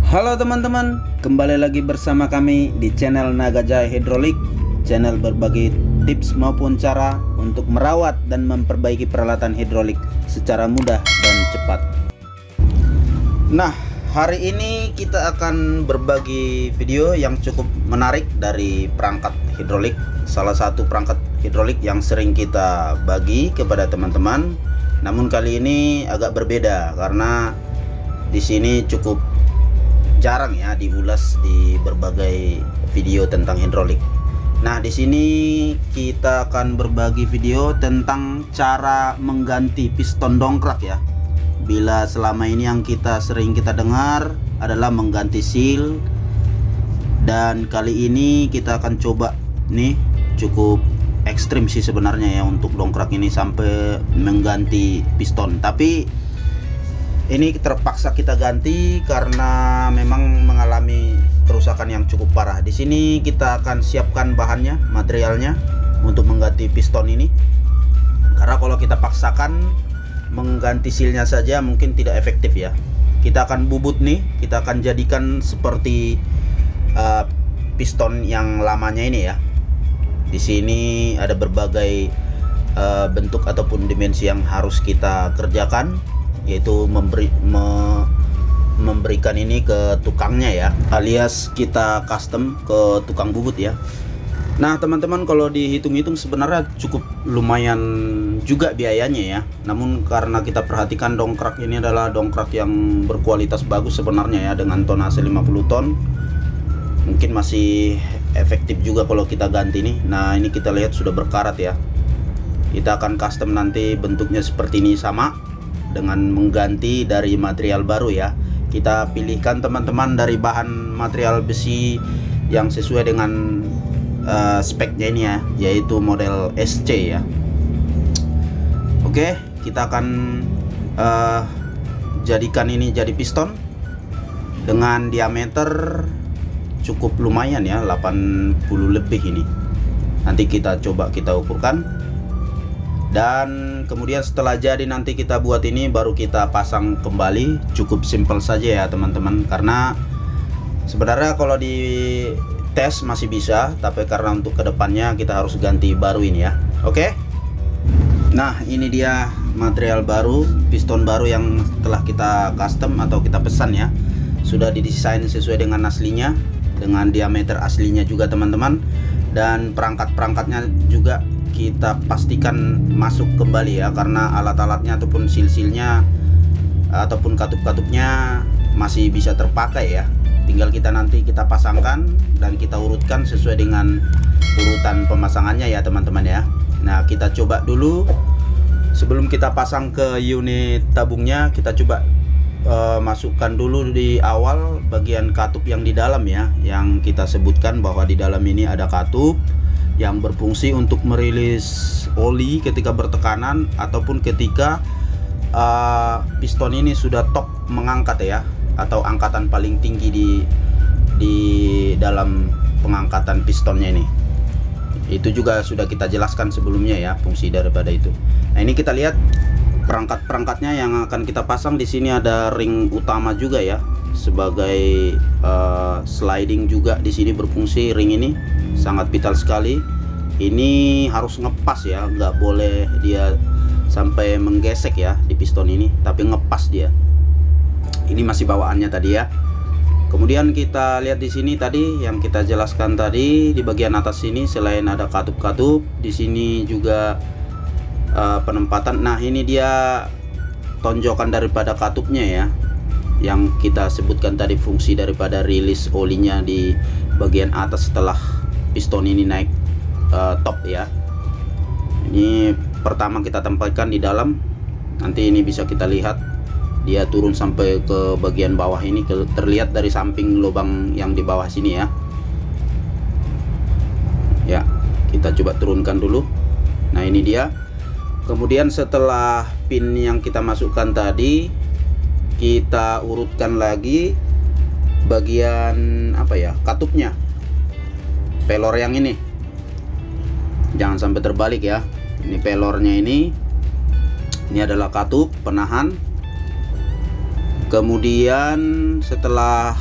Halo teman-teman, kembali lagi bersama kami di channel Naga Jaya Hidrolik, channel berbagi tips maupun cara untuk merawat dan memperbaiki peralatan hidrolik secara mudah dan cepat. Nah, hari ini kita akan berbagi video yang cukup menarik dari perangkat hidrolik, salah satu perangkat hidrolik yang sering kita bagi kepada teman-teman. Namun kali ini agak berbeda karena di sini cukup jarang ya diulas di berbagai video tentang hidrolik. Nah, di sini kita akan berbagi video tentang cara mengganti piston dongkrak ya. Bila selama ini yang sering kita dengar adalah mengganti seal, dan kali ini kita akan coba nih, cukup ekstrim sih sebenarnya ya untuk dongkrak ini sampai mengganti piston. Tapi ini terpaksa kita ganti karena memang mengalami kerusakan yang cukup parah. Di sini kita akan siapkan bahannya, materialnya untuk mengganti piston ini. Karena kalau kita paksakan mengganti sealnya saja mungkin tidak efektif ya. Kita akan bubut nih, kita akan jadikan seperti piston yang lamanya ini ya. Di sini ada berbagai bentuk ataupun dimensi yang harus kita kerjakan, yaitu memberikan ini ke tukangnya ya, alias kita custom ke tukang bubut ya. Nah teman-teman, kalau dihitung-hitung sebenarnya cukup lumayan juga biayanya ya. Namun karena kita perhatikan dongkrak ini adalah dongkrak yang berkualitas bagus sebenarnya ya, dengan tonase 50 ton, mungkin masih efektif juga kalau kita ganti nih. Nah ini kita lihat sudah berkarat ya. Kita akan custom nanti bentuknya seperti ini sama, dengan mengganti dari material baru ya. Kita pilihkan teman-teman dari bahan material besi yang sesuai dengan speknya ini ya, yaitu model SC ya. Oke, kita akan jadikan ini jadi piston dengan diameter cukup lumayan ya, 80 lebih ini. Nanti kita coba kita ukurkan. Dan kemudian setelah jadi nanti kita buat ini, baru kita pasang kembali. Cukup simpel saja ya teman-teman, karena sebenarnya kalau di tes masih bisa, tapi karena untuk kedepannya kita harus ganti baru ini ya. Oke. Nah ini dia material baru, piston baru yang telah kita custom atau kita pesan ya. Sudah didesain sesuai dengan aslinya, dengan diameter aslinya juga teman-teman. Dan perangkat-perangkatnya juga kita pastikan masuk kembali ya, karena alat-alatnya ataupun seal-sealnya ataupun katup-katupnya masih bisa terpakai ya. Tinggal kita nanti kita pasangkan dan kita urutkan sesuai dengan urutan pemasangannya ya teman-teman ya. Nah kita coba dulu, sebelum kita pasang ke unit tabungnya, kita coba masukkan dulu di awal bagian katup yang di dalam ya, yang kita sebutkan bahwa di dalam ini ada katup yang berfungsi untuk merilis oli ketika bertekanan ataupun ketika piston ini sudah top mengangkat ya, atau angkatan paling tinggi di dalam pengangkatan pistonnya ini. Itu juga sudah kita jelaskan sebelumnya ya, fungsi daripada itu. Nah ini kita lihat perangkat-perangkatnya yang akan kita pasang. Di sini ada ring utama juga ya, sebagai sliding juga di sini berfungsi. Ring ini sangat vital sekali. Ini harus ngepas ya, nggak boleh dia sampai menggesek ya di piston ini, tapi ngepas dia. Ini masih bawaannya tadi ya. Kemudian kita lihat di sini tadi yang kita jelaskan tadi, di bagian atas sini selain ada katup-katup, di sini juga penempatan. Nah ini dia tonjokan daripada katupnya ya, yang kita sebutkan tadi, fungsi daripada rilis olinya di bagian atas setelah piston ini naik top ya. Ini pertama kita tempatkan di dalam, nanti ini bisa kita lihat dia turun sampai ke bagian bawah ini, terlihat dari samping lubang yang di bawah sini ya. Ya, kita coba turunkan dulu. Nah ini dia. Kemudian setelah pin yang kita masukkan tadi, kita urutkan lagi bagian apa ya, katupnya, pelor yang ini. Jangan sampai terbalik ya. Ini pelornya ini adalah katup penahan. Kemudian setelah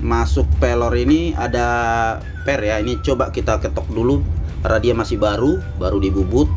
masuk pelor ini ada per ya. Ini coba kita ketok dulu karena dia masih baru dibubut,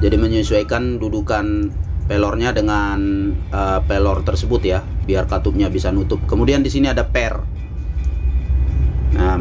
jadi menyesuaikan dudukan pelornya dengan pelor tersebut ya, biar katupnya bisa nutup. Kemudian di sini ada per. Nah,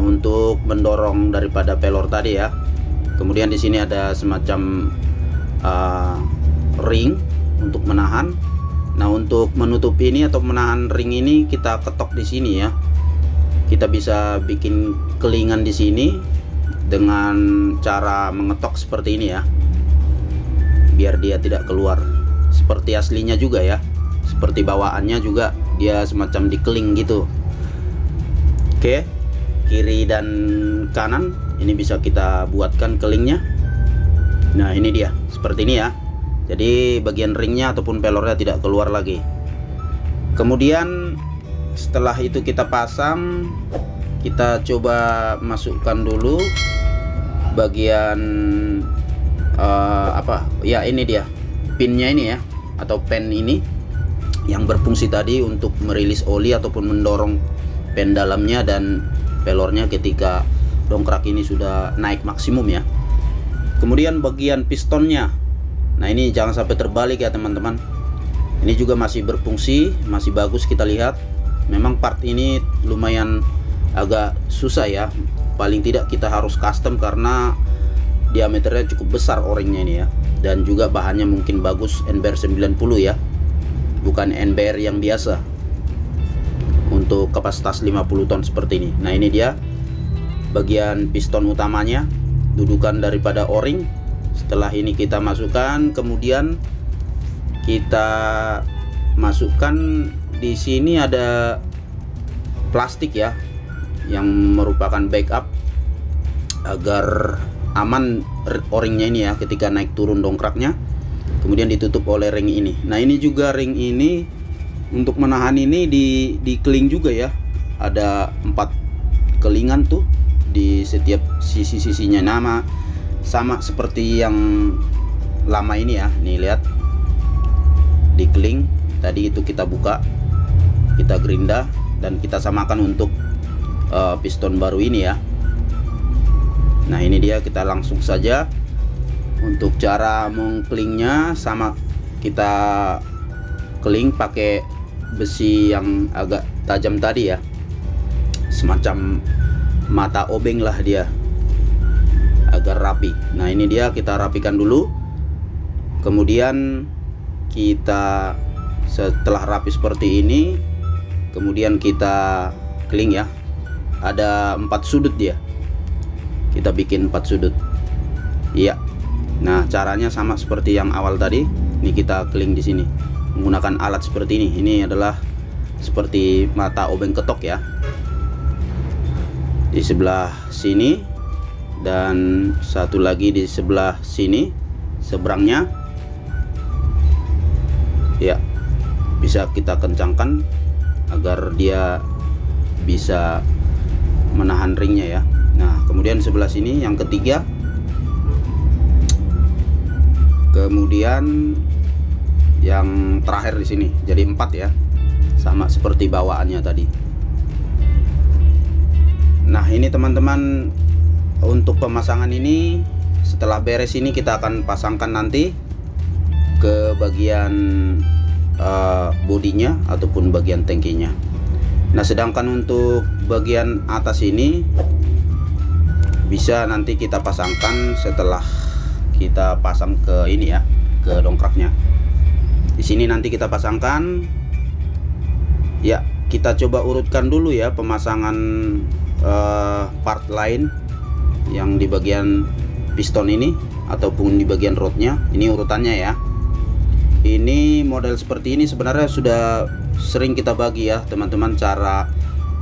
untuk mendorong daripada pelor tadi ya. Kemudian di sini ada semacam ring untuk menahan. Nah, untuk menutup ini atau menahan ring ini kita ketok di sini ya. Kita bisa bikin kelingan di sini dengan cara mengetok seperti ini ya, biar dia tidak keluar. Seperti aslinya juga ya, seperti bawaannya juga dia semacam dikeling gitu. Oke, kiri dan kanan ini bisa kita buatkan kelingnya. Nah, ini dia seperti ini ya. Jadi bagian ringnya ataupun pelornya tidak keluar lagi. Kemudian setelah itu kita pasang, kita coba masukkan dulu bagian apa ya, ini dia pinnya ini ya, atau pen ini yang berfungsi tadi untuk merilis oli ataupun mendorong pen dalamnya dan pelornya ketika dongkrak ini sudah naik maksimum ya. Kemudian bagian pistonnya, nah ini jangan sampai terbalik ya teman-teman. Ini juga masih berfungsi, masih bagus kita lihat. Memang part ini lumayan agak susah ya, paling tidak kita harus custom karena diameternya cukup besar o-ringnya ini ya, dan juga bahannya mungkin bagus, NBR 90 ya, bukan NBR yang biasa untuk kapasitas 50 ton seperti ini. Nah, ini dia bagian piston utamanya, dudukan daripada o-ring. Setelah ini kita masukkan, kemudian kita masukkan di sini ada plastik ya, yang merupakan backup agar aman o-ringnya ini ya ketika naik turun dongkraknya. Kemudian ditutup oleh ring ini. Nah, ini juga ring ini untuk menahan ini di keling juga ya. Ada 4 kelingan tuh di setiap sisi-sisinya, nama sama seperti yang lama ini ya. Nih lihat, di keling tadi itu kita buka, kita gerinda, dan kita samakan untuk piston baru ini ya. Nah, ini dia, kita langsung saja. Untuk cara mengkelingnya sama, kita keling pakai besi yang agak tajam tadi ya, semacam mata obeng lah dia, agar rapi. Nah, ini dia, kita rapikan dulu. Kemudian kita setelah rapi seperti ini, kemudian kita keling ya. Ada 4 sudut dia, kita bikin 4 sudut. Iya. Nah, caranya sama seperti yang awal tadi. Ini kita keling di sini menggunakan alat seperti ini. Ini adalah seperti mata obeng ketok ya, di sebelah sini dan satu lagi di sebelah sini seberangnya ya. Bisa kita kencangkan agar dia bisa menahan ringnya ya. Nah, kemudian sebelah sini yang ketiga, kemudian yang terakhir di sini, jadi 4 ya, sama seperti bawaannya tadi. Nah, ini teman-teman, untuk pemasangan ini setelah beres ini kita akan pasangkan nanti ke bagian bodinya ataupun bagian tangkinya. Nah, sedangkan untuk bagian atas ini bisa nanti kita pasangkan setelah kita pasang ke ini ya, ke dongkraknya. Di sini nanti kita pasangkan ya. Kita coba urutkan dulu ya pemasangan part lain yang di bagian piston ini ataupun di bagian rodnya. Ini urutannya ya. Ini model seperti ini sebenarnya sudah sering kita bagi ya teman-teman, cara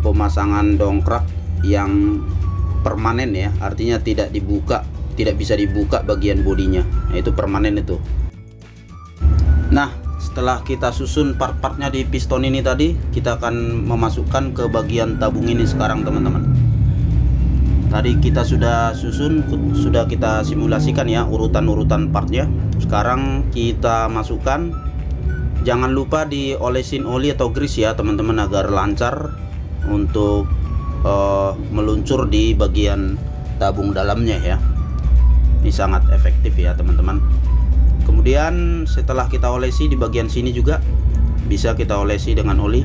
pemasangan dongkrak yang permanen ya, artinya tidak bisa dibuka bagian bodinya. Nah, itu permanen itu. Nah, setelah kita susun part-partnya di piston ini tadi, kita akan memasukkan ke bagian tabung ini sekarang teman-teman. Tadi kita sudah susun, sudah kita simulasikan ya urutan-urutan partnya. Sekarang kita masukkan. Jangan lupa diolesin oli atau grease ya teman-teman, agar lancar untuk meluncur di bagian tabung dalamnya ya. Ini sangat efektif ya teman-teman. Kemudian setelah kita olesi di bagian sini juga bisa kita olesi dengan oli,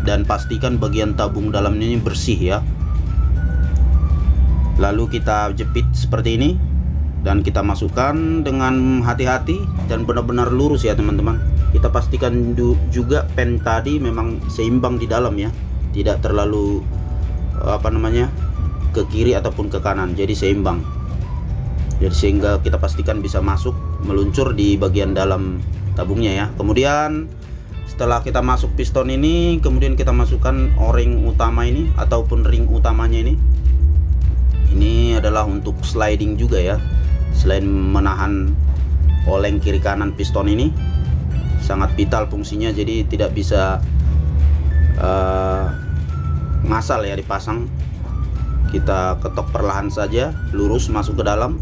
dan pastikan bagian tabung dalam ini bersih ya. Lalu kita jepit seperti ini dan kita masukkan dengan hati-hati dan benar-benar lurus ya teman-teman. Kita pastikan juga pen tadi memang seimbang di dalam ya, tidak terlalu ke kiri ataupun ke kanan, jadi seimbang. Jadi sehingga kita pastikan bisa masuk meluncur di bagian dalam tabungnya ya. Kemudian setelah kita masuk piston ini, kemudian kita masukkan o-ring utama ini ataupun ring utamanya ini. Ini adalah untuk sliding juga ya. Selain menahan oleng kiri kanan piston ini, sangat vital fungsinya, jadi tidak bisa ngasal ya dipasang. Kita ketok perlahan saja, lurus masuk ke dalam.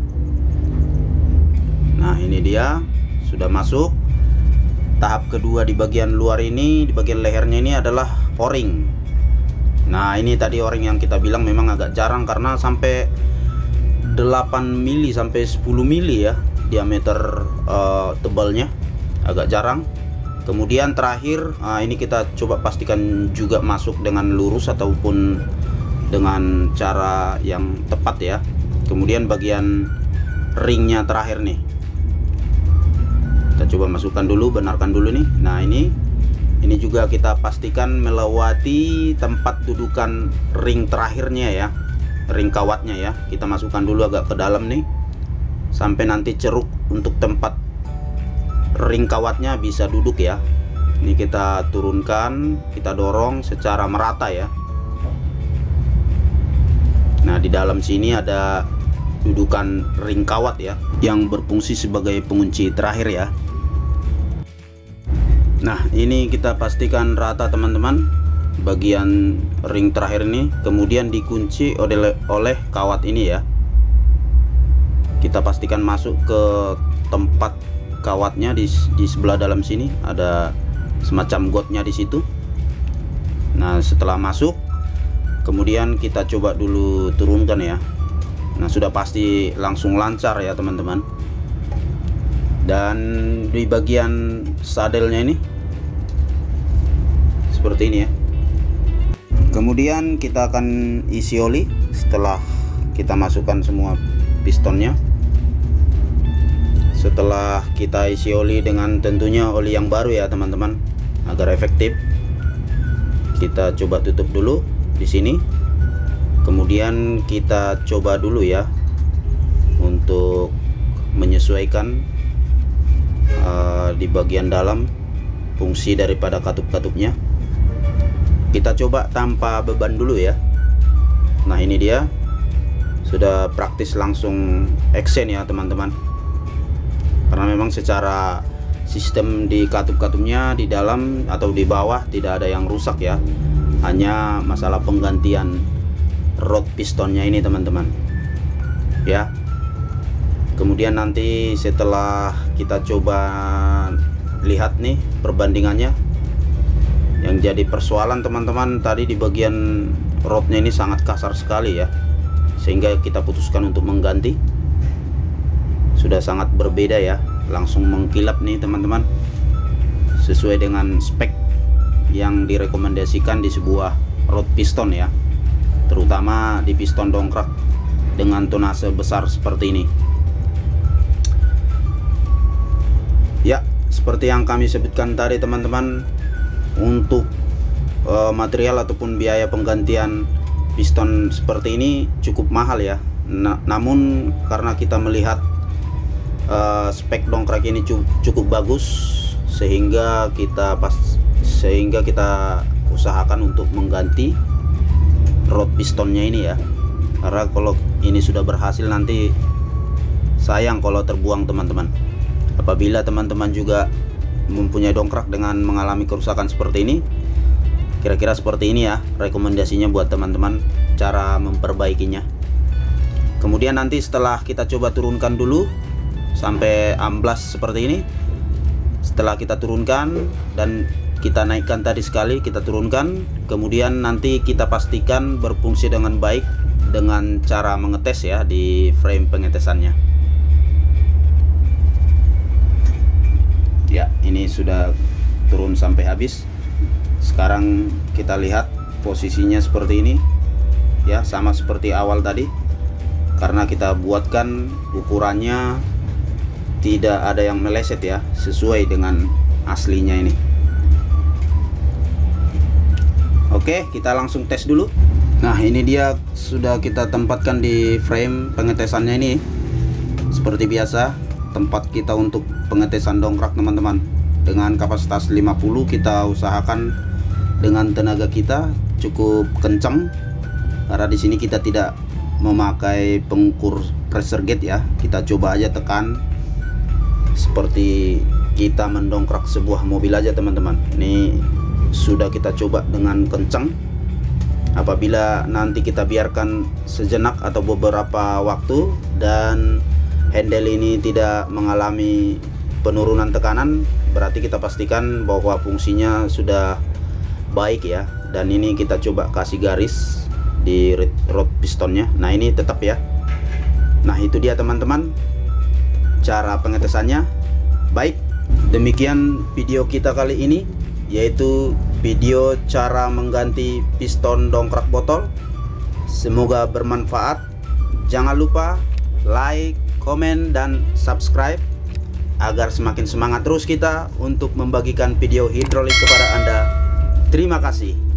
Nah ini dia sudah masuk. Tahap kedua di bagian luar ini, di bagian lehernya ini adalah o-ring. Nah ini tadi o-ring yang kita bilang memang agak jarang karena sampai 8 mili sampai 10 mili ya diameter tebalnya, agak jarang. Kemudian terakhir ini kita coba pastikan juga masuk dengan lurus ataupun dengan cara yang tepat ya. Kemudian bagian ringnya terakhir nih kita coba masukkan dulu, benarkan dulu nih. Nah ini juga kita pastikan melewati tempat dudukan ring terakhirnya ya, ring kawatnya ya. Kita masukkan dulu agak ke dalam nih sampai nanti ceruk untuk tempat ring kawatnya bisa duduk ya. Ini kita turunkan, kita dorong secara merata ya. Nah di dalam sini ada dudukan ring kawat ya, yang berfungsi sebagai pengunci terakhir ya. Nah ini kita pastikan rata teman-teman bagian ring terakhir ini, kemudian dikunci oleh kawat ini ya. Kita pastikan masuk ke tempat kawatnya di sebelah dalam sini, ada semacam gotnya di situ. Nah setelah masuk, kemudian kita coba dulu turunkan ya. Nah sudah pasti langsung lancar ya teman-teman. Dan di bagian sadelnya ini seperti ini ya. Kemudian kita akan isi oli setelah kita masukkan semua pistonnya. Setelah kita isi oli dengan tentunya oli yang baru ya teman-teman, agar efektif, kita coba tutup dulu di sini. Kemudian kita coba dulu ya untuk menyesuaikan di bagian dalam fungsi daripada katup-katupnya. Kita coba tanpa beban dulu ya. Nah ini dia sudah praktis langsung action ya teman-teman, karena memang secara sistem di katup-katupnya di dalam atau di bawah tidak ada yang rusak ya, hanya masalah penggantian rod pistonnya ini teman-teman ya. Kemudian nanti setelah kita coba lihat nih perbandingannya, yang jadi persoalan teman-teman tadi di bagian rodnya ini sangat kasar sekali ya, sehingga kita putuskan untuk mengganti. Sudah sangat berbeda ya, langsung mengkilap nih teman-teman, sesuai dengan spek yang direkomendasikan di sebuah rod piston ya, terutama di piston dongkrak dengan tonase besar seperti ini ya. Seperti yang kami sebutkan tadi teman-teman, untuk material ataupun biaya penggantian piston seperti ini cukup mahal ya. Namun karena kita melihat spek dongkrak ini cukup bagus, sehingga kita usahakan untuk mengganti rod pistonnya ini ya. Karena kalau ini sudah berhasil nanti sayang kalau terbuang teman-teman. Apabila teman-teman juga mempunyai dongkrak dengan mengalami kerusakan seperti ini, kira-kira seperti ini ya rekomendasinya buat teman-teman cara memperbaikinya. Kemudian nanti setelah kita coba turunkan dulu sampai amblas seperti ini, setelah kita turunkan dan kita naikkan tadi sekali, kita turunkan, kemudian nanti kita pastikan berfungsi dengan baik dengan cara mengetes ya di frame pengetesannya. Ya, ini sudah turun sampai habis. Sekarang kita lihat posisinya seperti ini ya, sama seperti awal tadi, karena kita buatkan ukurannya tidak ada yang meleset ya, sesuai dengan aslinya ini. Oke, kita langsung tes dulu. Nah, ini dia sudah kita tempatkan di frame pengetesannya ini. Seperti biasa, tempat kita untuk pengetesan dongkrak teman-teman. Dengan kapasitas 50, kita usahakan dengan tenaga kita cukup kencang, karena di sini kita tidak memakai pengukur pressure gauge ya. Kita coba aja tekan seperti kita mendongkrak sebuah mobil aja teman-teman. Ini sudah kita coba dengan kencang. Apabila nanti kita biarkan sejenak atau beberapa waktu dan handle ini tidak mengalami penurunan tekanan, berarti kita pastikan bahwa fungsinya sudah baik ya. Dan ini kita coba kasih garis di rod pistonnya. Nah, ini tetap ya. Nah, itu dia teman-teman cara pengetesannya. Baik, demikian video kita kali ini, yaitu video cara mengganti piston dongkrak botol. Semoga bermanfaat. Jangan lupa like, komen, dan subscribe agar semakin semangat terus kita untuk membagikan video hidrolik kepada Anda. Terima kasih.